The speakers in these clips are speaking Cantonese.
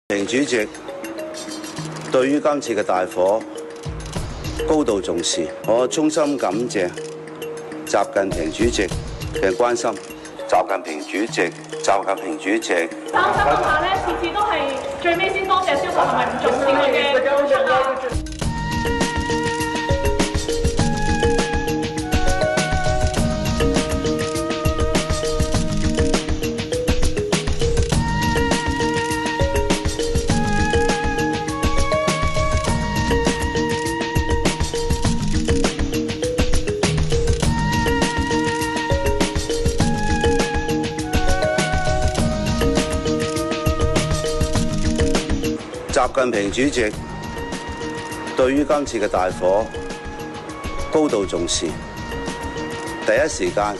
習主席對於今次嘅大火高度重視，我衷心感謝習近平主席嘅關心。習近平主席。擔心下咧，次次都係最尾先多謝消防，係咪唔重視佢嘅付出啊？習近平主席對於今次嘅大火高度重視，第一時間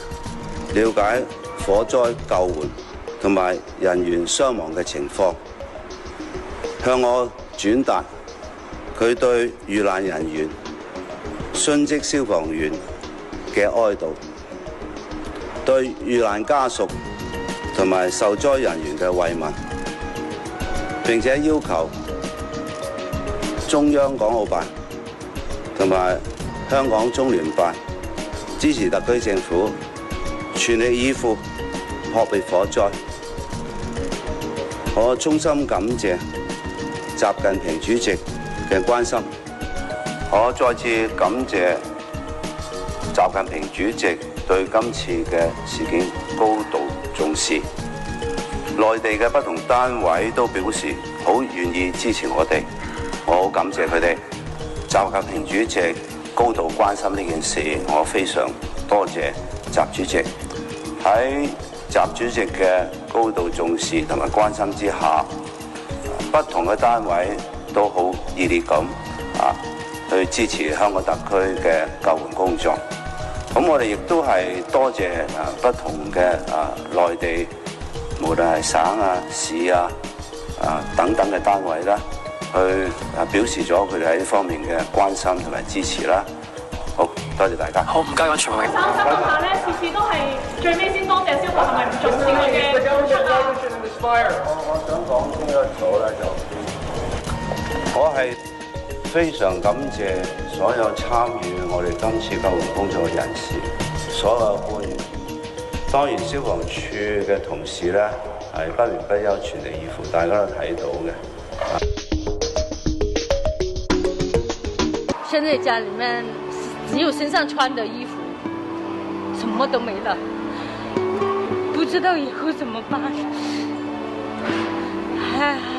了解火災救援同埋人員傷亡嘅情況，向我轉達佢對遇難人員、殉職消防員嘅哀悼，對遇難家屬同埋受災人員嘅慰問，並且要求中央港澳辦同埋香港中聯辦支持特區政府全力以赴撲滅火災。我衷心感謝習近平主席嘅關心。我再次感謝習近平主席對今次嘅事件高度重視。內地嘅不同單位都表示好願意支持我哋。我好感謝佢哋，習近平主席高度關心呢件事，我非常多謝習主席。喺習主席嘅高度重視同埋關心之下，不同嘅單位都好熱烈咁去支持香港特區嘅救援工作。咁我哋亦都係多謝不同嘅內地，無論係省啊、市啊等等嘅單位啦，去表示咗佢哋喺呢方面嘅關心同埋支持啦。好，多謝大家。好，唔該，我全部。擔心下咧，次次都係最尾先多謝消防，係咪唔重視佢嘅付出啊？我想講清楚咧，我係非常感謝所有參與我哋今次救援工作嘅人士，所有官員，當然消防處嘅同事咧係不眠不休、全力以赴，大家都睇到嘅。現在家裡面只有身上穿的衣服，什麼都沒了，不知道以後怎麼辦。唉。